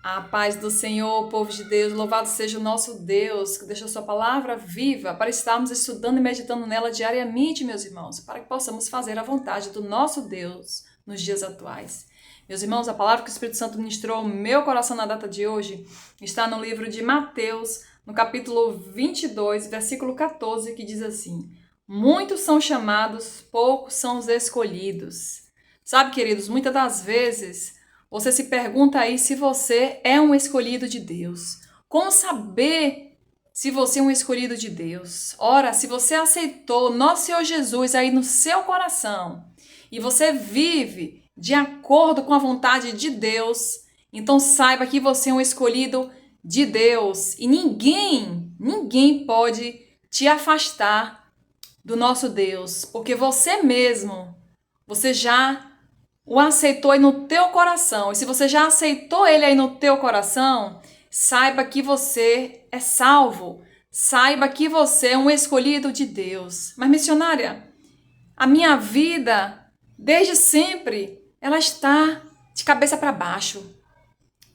A paz do Senhor, povo de Deus, louvado seja o nosso Deus, que deixou sua palavra viva para estarmos estudando e meditando nela diariamente, meus irmãos, para que possamos fazer a vontade do nosso Deus nos dias atuais. Meus irmãos, a palavra que o Espírito Santo ministrou ao meu coração na data de hoje está no livro de Mateus, no capítulo 22, versículo 14, que diz assim: muitos são chamados, poucos são os escolhidos. Sabe, queridos, muitas das vezes você se pergunta aí se você é um escolhido de Deus. Como saber se você é um escolhido de Deus? Ora, se você aceitou nosso Senhor Jesus aí no seu coração e você vive de acordo com a vontade de Deus, então saiba que você é um escolhido de Deus e ninguém pode te afastar do nosso Deus, porque você já o aceitou aí no teu coração. E se você já aceitou ele aí no teu coração, saiba que você é salvo. Saiba que você é um escolhido de Deus. Mas, missionária, a minha vida, desde sempre, ela está de cabeça para baixo.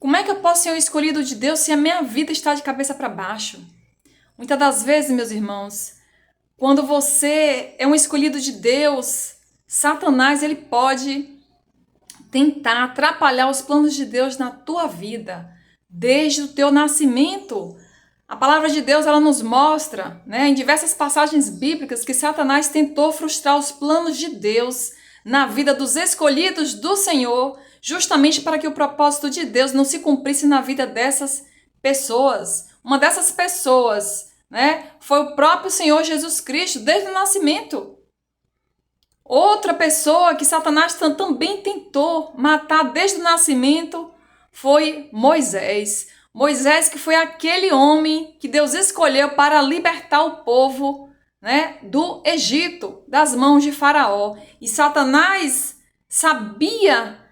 Como é que eu posso ser um escolhido de Deus se a minha vida está de cabeça para baixo? Muitas das vezes, meus irmãos, quando você é um escolhido de Deus, Satanás ele pode tentar atrapalhar os planos de Deus na tua vida, desde o teu nascimento. A palavra de Deus ela nos mostra, em diversas passagens bíblicas, que Satanás tentou frustrar os planos de Deus na vida dos escolhidos do Senhor, justamente para que o propósito de Deus não se cumprisse na vida dessas pessoas. Uma dessas pessoas, foi o próprio Senhor Jesus Cristo, desde o nascimento. Outra pessoa que Satanás também tentou matar desde o nascimento foi Moisés. Moisés, que foi aquele homem que Deus escolheu para libertar o povo, do Egito, das mãos de Faraó. E Satanás sabia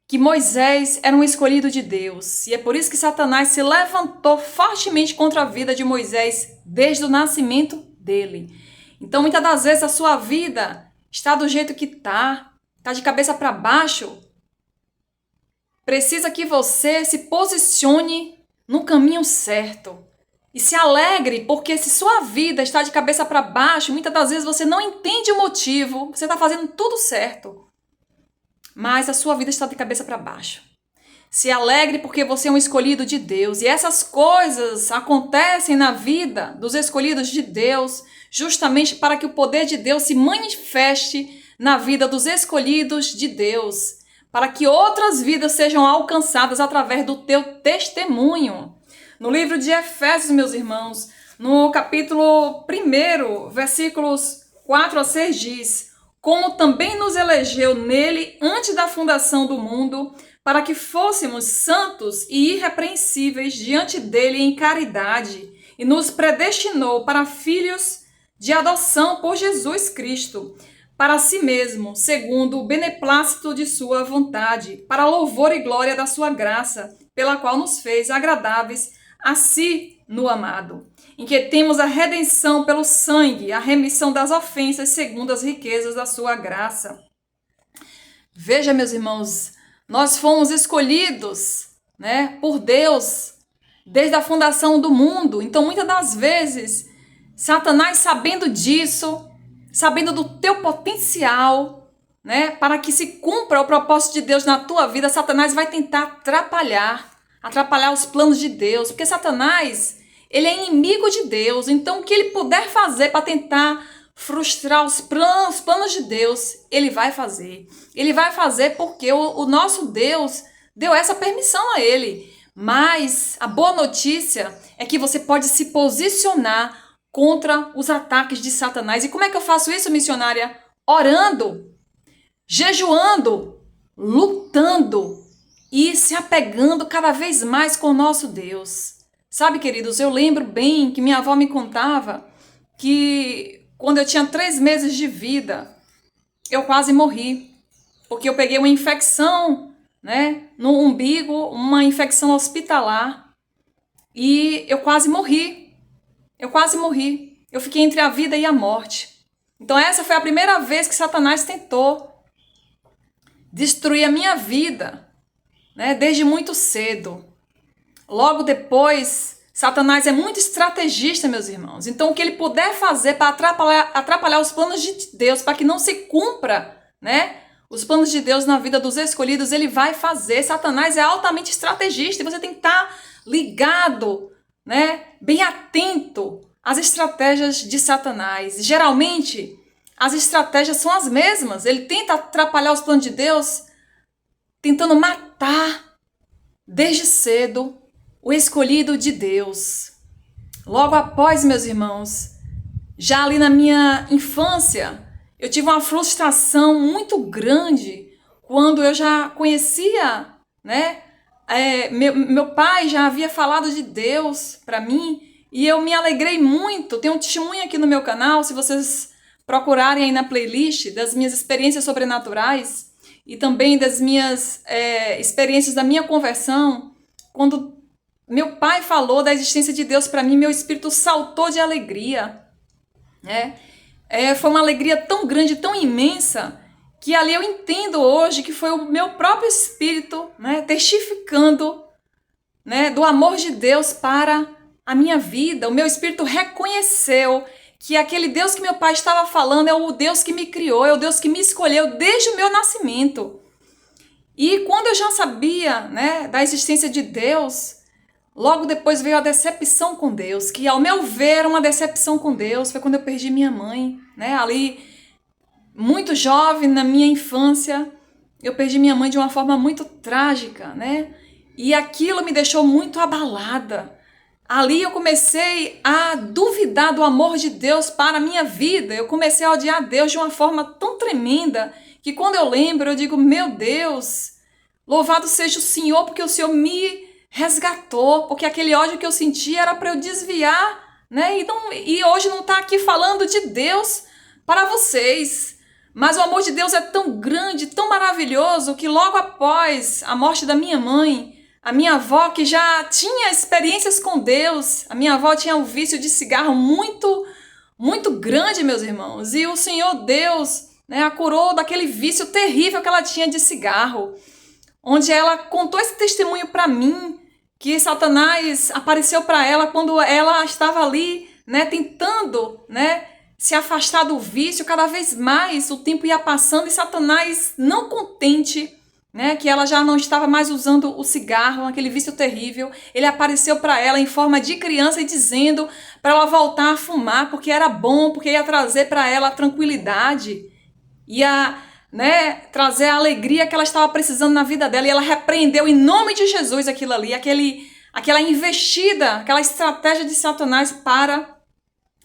que Moisés era um escolhido de Deus. E é por isso que Satanás se levantou fortemente contra a vida de Moisés desde o nascimento dele. Então, muitas das vezes a sua vida está do jeito que está de cabeça para baixo. Precisa que você se posicione no caminho certo. E se alegre, porque se sua vida está de cabeça para baixo, muitas das vezes você não entende o motivo, você está fazendo tudo certo, mas a sua vida está de cabeça para baixo. Se alegre porque você é um escolhido de Deus. E essas coisas acontecem na vida dos escolhidos de Deus justamente para que o poder de Deus se manifeste na vida dos escolhidos de Deus. Para que outras vidas sejam alcançadas através do teu testemunho. No livro de Efésios, meus irmãos, no capítulo 1, versículos 4 a 6 diz: como também nos elegeu nele antes da fundação do mundo, para que fôssemos santos e irrepreensíveis diante dele em caridade, e nos predestinou para filhos de adoção por Jesus Cristo, para si mesmo, segundo o beneplácito de sua vontade, para louvor e glória da sua graça, pela qual nos fez agradáveis a si no amado, em que temos a redenção pelo sangue, a remissão das ofensas segundo as riquezas da sua graça. Veja, meus irmãos, nós fomos escolhidos, por Deus desde a fundação do mundo. Então, muitas das vezes, Satanás, sabendo disso, sabendo do teu potencial, para que se cumpra o propósito de Deus na tua vida, Satanás vai tentar atrapalhar os planos de Deus, porque Satanás, ele é inimigo de Deus. Então, o que ele puder fazer para tentar frustrar os planos de Deus, ele vai fazer. Ele vai fazer porque o nosso Deus deu essa permissão a ele. Mas a boa notícia é que você pode se posicionar contra os ataques de Satanás. E como é que eu faço isso, missionária? Orando, jejuando, lutando e se apegando cada vez mais com o nosso Deus. Sabe, queridos, eu lembro bem que minha avó me contava que quando eu tinha 3 meses de vida, eu quase morri. Porque eu peguei uma infecção, no umbigo, uma infecção hospitalar. E eu quase morri. Eu fiquei entre a vida e a morte. Então essa foi a primeira vez que Satanás tentou destruir a minha vida, desde muito cedo. Logo depois, Satanás é muito estrategista, meus irmãos. Então, o que ele puder fazer para atrapalhar os planos de Deus, para que não se cumpra, né, os planos de Deus na vida dos escolhidos, ele vai fazer. Satanás é altamente estrategista e você tem que estar ligado, né, bem atento às estratégias de Satanás. Geralmente, as estratégias são as mesmas. Ele tenta atrapalhar os planos de Deus, tentando matar desde cedo o escolhido de Deus. Logo após, meus irmãos, já ali na minha infância, eu tive uma frustração muito grande quando eu já conhecia, né? Meu pai já havia falado de Deus para mim e eu me alegrei muito. Tem um testemunho aqui no meu canal, se vocês procurarem aí na playlist das minhas experiências sobrenaturais e também das minhas experiências da minha conversão. Quando meu pai falou da existência de Deus para mim, meu espírito saltou de alegria, né? Foi uma alegria tão grande, tão imensa, que ali eu entendo hoje que foi o meu próprio espírito, né, testificando, né, do amor de Deus para a minha vida. O meu espírito reconheceu que aquele Deus que meu pai estava falando é o Deus que me criou, é o Deus que me escolheu desde o meu nascimento. E quando eu já sabia, né, da existência de Deus, logo depois veio a decepção com Deus, que ao meu ver uma decepção com Deus foi quando eu perdi minha mãe, né? Ali, muito jovem, na minha infância, eu perdi minha mãe de uma forma muito trágica, né? E aquilo me deixou muito abalada. Ali eu comecei a duvidar do amor de Deus para a minha vida. Eu comecei a odiar Deus de uma forma tão tremenda que quando eu lembro, eu digo, meu Deus, louvado seja o Senhor, porque o Senhor me resgatou, porque aquele ódio que eu sentia era para eu desviar, né? E hoje não está aqui falando de Deus para vocês. Mas o amor de Deus é tão grande, tão maravilhoso, que logo após a morte da minha mãe, a minha avó, que já tinha experiências com Deus, a minha avó tinha um vício de cigarro muito, muito grande, meus irmãos. E o Senhor Deus, né, a curou daquele vício terrível que ela tinha de cigarro. Onde ela contou esse testemunho para mim, que Satanás apareceu para ela quando ela estava ali, né, tentando, né, se afastar do vício. Cada vez mais o tempo ia passando e Satanás, não contente, né, que ela já não estava mais usando o cigarro, aquele vício terrível, ele apareceu para ela em forma de criança e dizendo para ela voltar a fumar, porque era bom, porque ia trazer para ela a tranquilidade, ia, né, trazer a alegria que ela estava precisando na vida dela. E ela repreendeu em nome de Jesus aquilo ali, aquela investida, aquela estratégia de Satanás para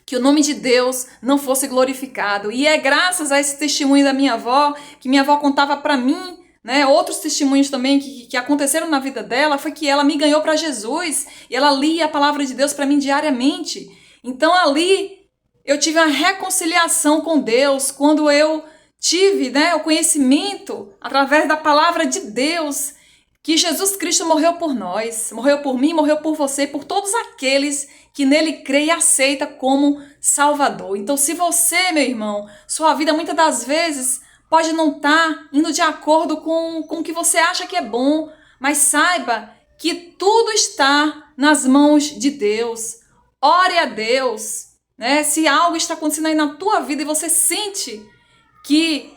que o nome de Deus não fosse glorificado. E é graças a esse testemunho da minha avó, que minha avó contava para mim, né, outros testemunhos também que aconteceram na vida dela, foi que ela me ganhou para Jesus e ela lia a palavra de Deus para mim diariamente. Então ali eu tive uma reconciliação com Deus quando eu tive, né, o conhecimento através da palavra de Deus que Jesus Cristo morreu por nós, morreu por mim, morreu por você, por todos aqueles que nele crê e aceita como Salvador. Então, se você, meu irmão, sua vida muitas das vezes pode não estar indo de acordo com o que você acha que é bom, mas saiba que tudo está nas mãos de Deus. Ore a Deus, né? Se algo está acontecendo aí na tua vida e você sente que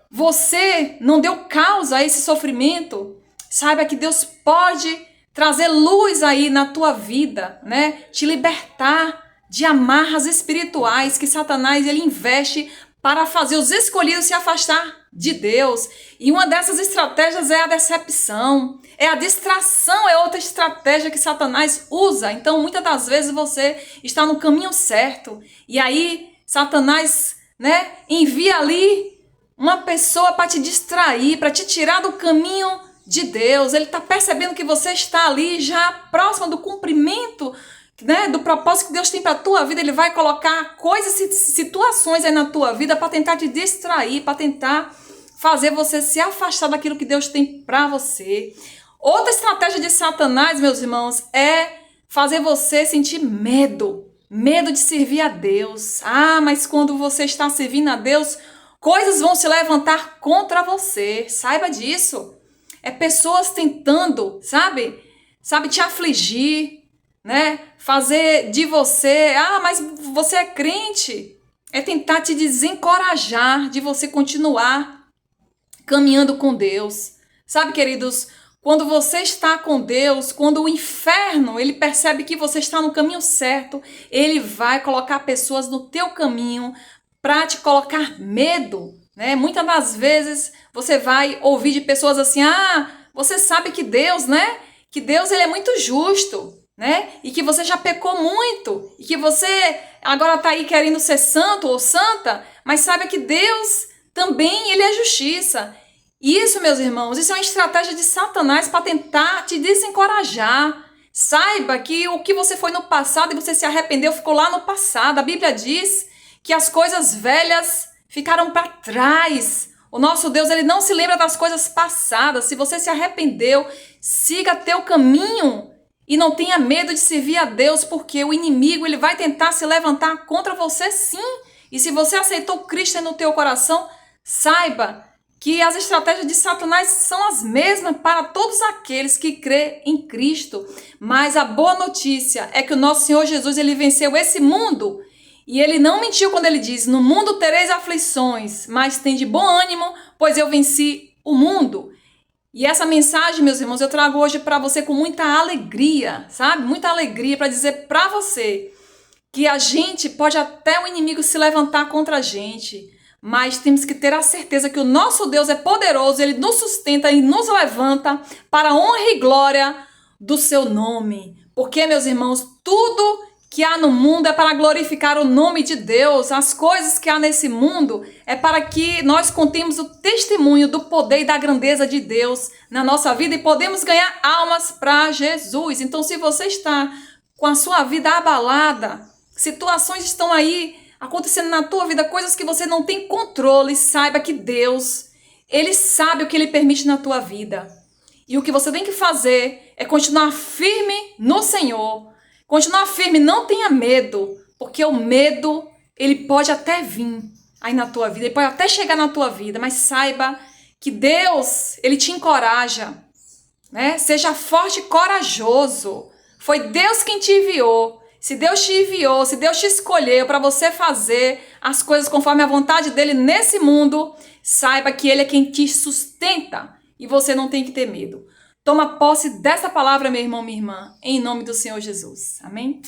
você não deu causa a esse sofrimento, saiba que Deus pode trazer luz aí na tua vida, né? Te libertar de amarras espirituais que Satanás ele investe para fazer os escolhidos se afastar de Deus. E uma dessas estratégias é a decepção, é a distração, é outra estratégia que Satanás usa. Então, muitas das vezes você está no caminho certo e aí Satanás, né, envia ali uma pessoa para te distrair, para te tirar do caminho de Deus. Ele está percebendo que você está ali já próximo do cumprimento, né, do propósito que Deus tem para a tua vida. Ele vai colocar coisas e situações aí na tua vida para tentar te distrair, para tentar fazer você se afastar daquilo que Deus tem para você. Outra estratégia de Satanás, meus irmãos, é fazer você sentir medo de servir a Deus. Ah, mas quando você está servindo a Deus, coisas vão se levantar contra você. Saiba disso. É pessoas tentando, sabe, sabe, te afligir, né? Fazer de você, mas você é crente. É tentar te desencorajar de você continuar caminhando com Deus. Sabe, queridos, quando você está com Deus, quando o inferno, ele percebe que você está no caminho certo, ele vai colocar pessoas no teu caminho para te colocar medo, né? Muitas das vezes você vai ouvir de pessoas assim: você sabe que Deus, né? Que Deus, ele é muito justo, né? E que você já pecou muito, e que você agora está aí querendo ser santo ou santa, mas saiba que Deus também, ele é justiça. Isso, meus irmãos, isso é uma estratégia de Satanás para tentar te desencorajar. Saiba que o que você foi no passado e você se arrependeu ficou lá no passado. A Bíblia diz que as coisas velhas ficaram para trás. O nosso Deus, ele não se lembra das coisas passadas. Se você se arrependeu, siga teu caminho e não tenha medo de servir a Deus, porque o inimigo, ele vai tentar se levantar contra você, sim. E se você aceitou Cristo no teu coração, saiba que as estratégias de Satanás são as mesmas para todos aqueles que crê em Cristo. Mas a boa notícia é que o nosso Senhor Jesus, ele venceu esse mundo. E ele não mentiu quando ele diz: no mundo tereis aflições, mas tem de bom ânimo, pois eu venci o mundo. E essa mensagem, meus irmãos, eu trago hoje para você com muita alegria, sabe? Muita alegria para dizer para você que a gente pode até o inimigo se levantar contra a gente, mas temos que ter a certeza que o nosso Deus é poderoso, ele nos sustenta e nos levanta para a honra e glória do seu nome. Porque, meus irmãos, tudo que há no mundo é para glorificar o nome de Deus. As coisas que há nesse mundo é para que nós contemos o testemunho do poder e da grandeza de Deus na nossa vida e podemos ganhar almas para Jesus. Então, se você está com a sua vida abalada, situações estão aí acontecendo na tua vida, coisas que você não tem controle, saiba que Deus, ele sabe o que ele permite na tua vida. E o que você tem que fazer é continuar firme no Senhor. Continuar firme, não tenha medo, porque o medo, ele pode até vir aí na tua vida, ele pode até chegar na tua vida, mas saiba que Deus, ele te encoraja, né? Seja forte e corajoso. Foi Deus quem te enviou. Se Deus te enviou, se Deus te escolheu para você fazer as coisas conforme a vontade dele nesse mundo, saiba que ele é quem te sustenta e você não tem que ter medo. Toma posse dessa palavra, meu irmão, minha irmã, em nome do Senhor Jesus. Amém?